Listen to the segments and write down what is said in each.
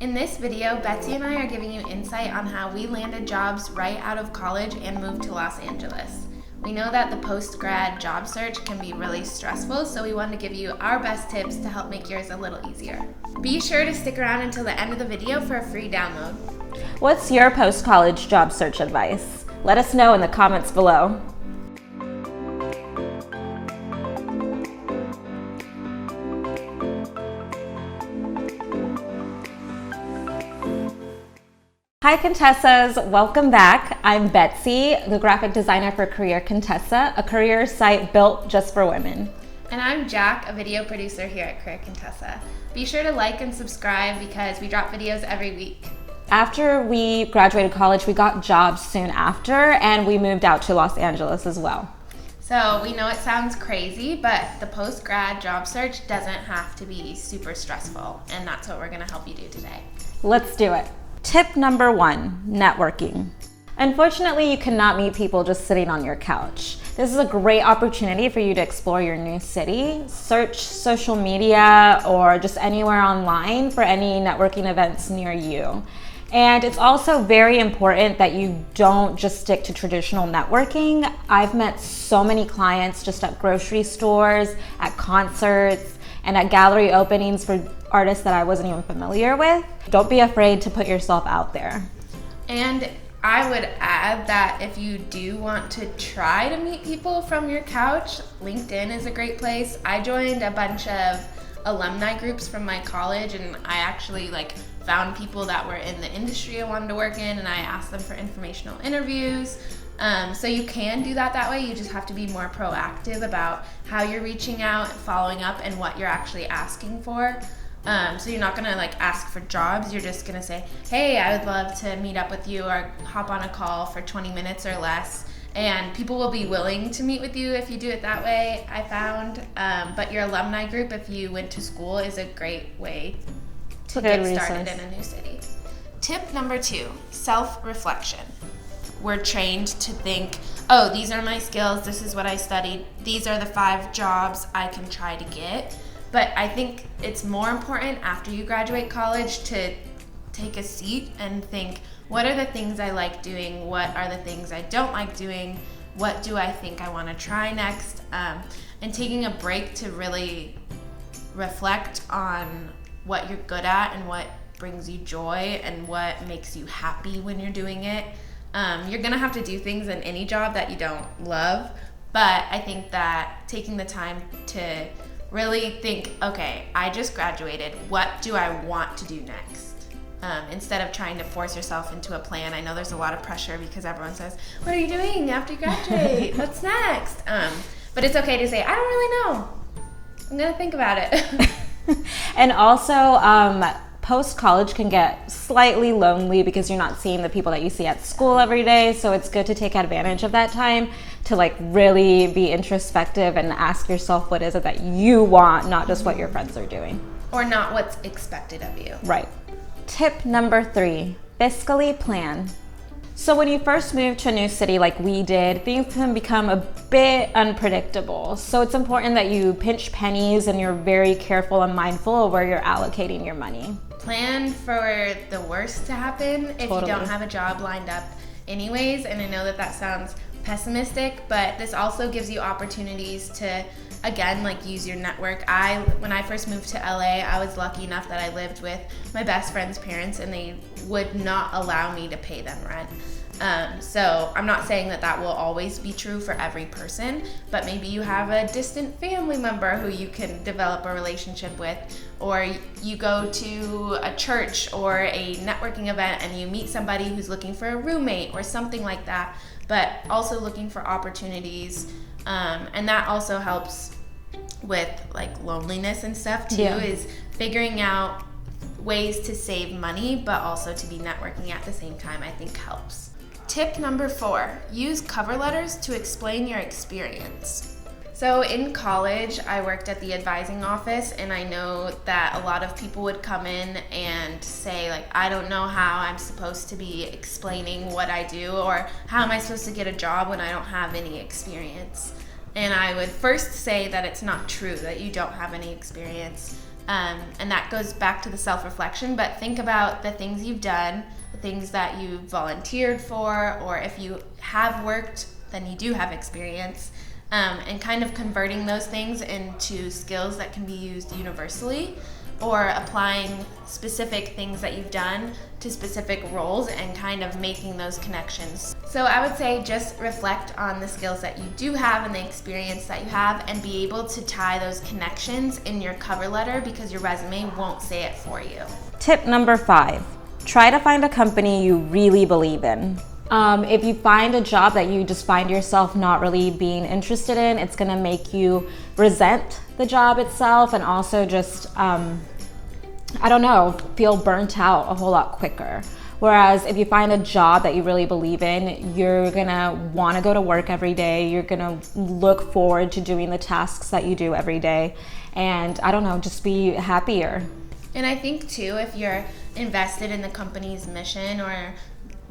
In this video, Betsy and I are giving you insight on how we landed jobs right out of college and moved to Los Angeles. We know that the post-grad job search can be really stressful, so we want to give you our best tips to help make yours a little easier. Be sure to stick around until the end of the video for a free download. What's your post-college job search advice? Let us know in the comments below. Hi Contessas, welcome back. I'm Betsy, the graphic designer for Career Contessa, a career site built just for women. And I'm Jacq, a video producer here at Career Contessa. Be sure to like and subscribe because we drop videos every week. After we graduated college, we got jobs soon after, and we moved out to Los Angeles as well. So we know it sounds crazy, but the post-grad job search doesn't have to be super stressful, and that's what we're gonna help you do today. Let's do it. Tip number 1, networking. Unfortunately, you cannot meet people just sitting on your couch. This is a great opportunity for you to explore your new city. Search social media or just anywhere online for any networking events near you. And it's also very important that you don't just stick to traditional networking. I've met so many clients just at grocery stores, at concerts, and at gallery openings for artists that I wasn't even familiar with. Don't be afraid to put yourself out there. And I would add that if you do want to try to meet people from your couch, LinkedIn is a great place. I joined a bunch of alumni groups from my college, and I actually found people that were in the industry I wanted to work in, and I asked them for informational interviews. So you can do that way. You just have to be more proactive about how you're reaching out, following up, and what you're actually asking for. So you're not gonna ask for jobs. You're just gonna say, hey, I would love to meet up with you or hop on a call for 20 minutes or less. And people will be willing to meet with you if you do it that way, I found. But your alumni group, if you went to school, is a great way to get started in a new city. Tip number 2, self-reflection. We're trained to think, oh, these are my skills, this is what I studied, these are the 5 jobs I can try to get. But I think it's more important after you graduate college to take a seat and think, what are the things I like doing? What are the things I don't like doing? What do I think I want to try next? And taking a break to really reflect on what you're good at and what brings you joy and what makes you happy when you're doing it. You're gonna have to do things in any job that you don't love, but I think that taking the time to really think, okay, I just graduated, what do I want to do next? Instead of trying to force yourself into a plan. I know there's a lot of pressure because everyone says, what are you doing after you graduate? What's next? But it's okay to say, I don't really know. I'm gonna think about it. And also, post-college can get slightly lonely because you're not seeing the people that you see at school every day. So it's good to take advantage of that time to really be introspective and ask yourself what is it that you want, not just what your friends are doing. Or not what's expected of you. Right. Tip number 3, fiscally plan. So when you first move to a new city like we did, things can become a bit unpredictable. So it's important that you pinch pennies and you're very careful and mindful of where you're allocating your money. Plan for the worst to happen if Totally. you don't have a job lined up anyways. And I know that sounds pessimistic, but this also gives you opportunities to, again, use your network. When I first moved to LA, I was lucky enough that I lived with my best friend's parents, and they would not allow me to pay them rent. So I'm not saying that will always be true for every person, but maybe you have a distant family member who you can develop a relationship with, or you go to a church or a networking event and you meet somebody who's looking for a roommate or something like that, but also looking for opportunities. And that also helps with loneliness and stuff too, is figuring out ways to save money, but also to be networking at the same time, I think helps. Tip number 4, use cover letters to explain your experience. So in college, I worked at the advising office, and I know that a lot of people would come in and say, I don't know how I'm supposed to be explaining what I do, or how am I supposed to get a job when I don't have any experience? And I would first say that it's not true that you don't have any experience. And that goes back to the self-reflection, but think about the things you've done, the things that you volunteered for, or if you have worked, then you do have experience, and kind of converting those things into skills that can be used universally, or applying specific things that you've done to specific roles and kind of making those connections. So I would say just reflect on the skills that you do have and the experience that you have, and be able to tie those connections in your cover letter, because your resume won't say it for you. Tip number 5, try to find a company you really believe in. If you find a job that you just find yourself not really being interested in, it's gonna make you resent the job itself, and also just, feel burnt out a whole lot quicker. Whereas if you find a job that you really believe in, you're gonna wanna go to work every day, you're gonna look forward to doing the tasks that you do every day, and just be happier. And I think too, if you're invested in the company's mission or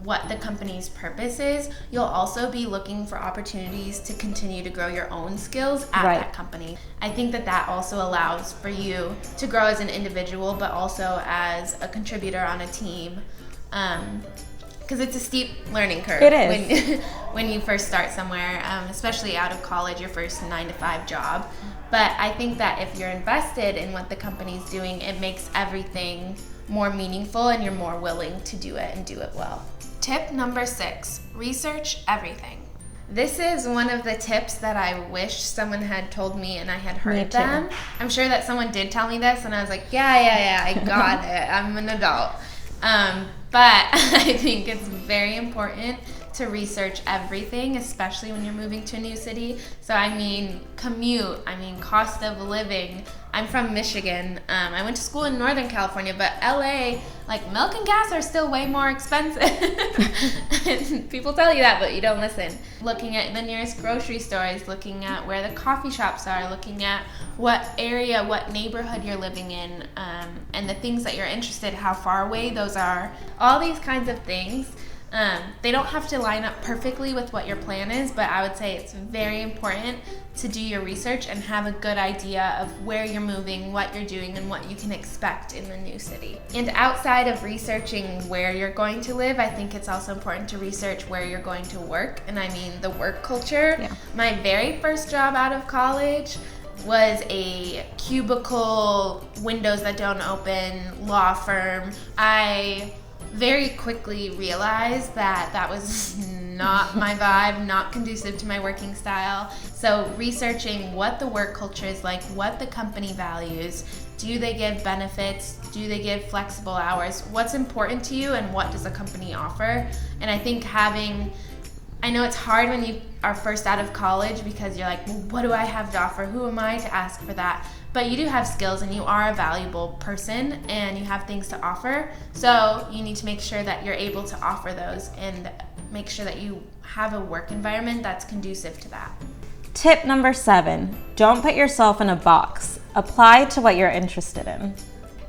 what the company's purpose is, you'll also be looking for opportunities to continue to grow your own skills at that company. I think that also allows for you to grow as an individual, but also as a contributor on a team, because it's a steep learning curve. It is. When you first start somewhere, especially out of college, your first 9-to-5 job. But I think that if you're invested in what the company's doing, it makes everything more meaningful, and you're more willing to do it and do it well. Tip number 6, research everything. This is one of the tips that I wish someone had told me and I had heard them. I'm sure that someone did tell me this and I was like, yeah, I got it. I'm an adult. But I think it's very important to research everything, especially when you're moving to a new city. So I mean commute, I mean cost of living. I'm from Michigan. I went to school in Northern California, but LA, like milk and gas are still way more expensive. People tell you that, but you don't listen. Looking at the nearest grocery stores, looking at where the coffee shops are, looking at what area, what neighborhood you're living in, and the things that you're interested, how far away those are, all these kinds of things. They don't have to line up perfectly with what your plan is, but I would say it's very important to do your research and have a good idea of where you're moving, what you're doing, and what you can expect in the new city. And outside of researching where you're going to live, I think it's also important to research where you're going to work, and I mean the work culture. Yeah. My very first job out of college was a cubicle, windows that don't open, law firm. I very quickly realized that was not my vibe, not conducive to my working style. So researching what the work culture is like, what the company values, do they give benefits, do they give flexible hours, what's important to you, and what does the company offer. And I think I know it's hard when you are first out of college, because you're like, well, what do I have to offer? Who am I to ask for that? But you do have skills and you are a valuable person and you have things to offer. So you need to make sure that you're able to offer those and make sure that you have a work environment that's conducive to that. Tip number 7, don't put yourself in a box. Apply to what you're interested in.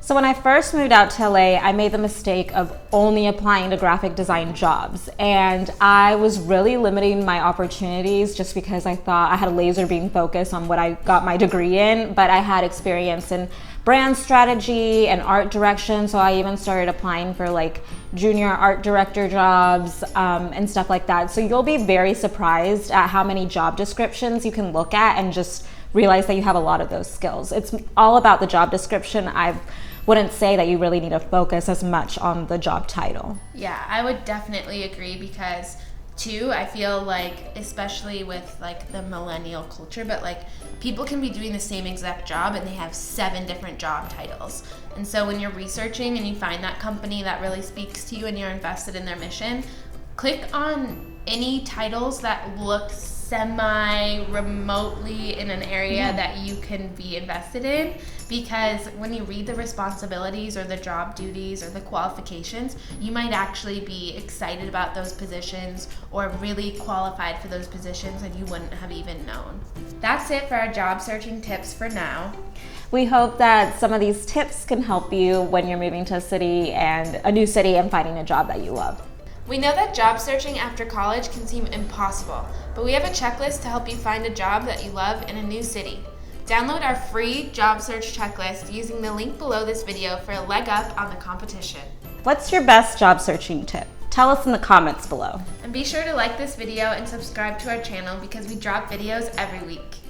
So when I first moved out to LA, I made the mistake of only applying to graphic design jobs. And I was really limiting my opportunities just because I thought I had a laser beam focus on what I got my degree in, but I had experience in brand strategy and art direction. So I even started applying for like junior art director jobs and stuff like that. So you'll be very surprised at how many job descriptions you can look at and just realize that you have a lot of those skills. It's all about the job description. I wouldn't say that you really need to focus as much on the job title. Yeah, I would definitely agree, because too, I feel like, especially with like the millennial culture, but like people can be doing the same exact job and they have 7 different job titles. And so when you're researching and you find that company that really speaks to you and you're invested in their mission, click on any titles that look semi-remotely in an area that you can be invested in, because when you read the responsibilities or the job duties or the qualifications, you might actually be excited about those positions or really qualified for those positions and you wouldn't have even known. That's it for our job searching tips for now. We hope that some of these tips can help you when you're moving to a new city and finding a job that you love. We know that job searching after college can seem impossible, but we have a checklist to help you find a job that you love in a new city. Download our free job search checklist using the link below this video for a leg up on the competition. What's your best job searching tip? Tell us in the comments below. And be sure to like this video and subscribe to our channel because we drop videos every week.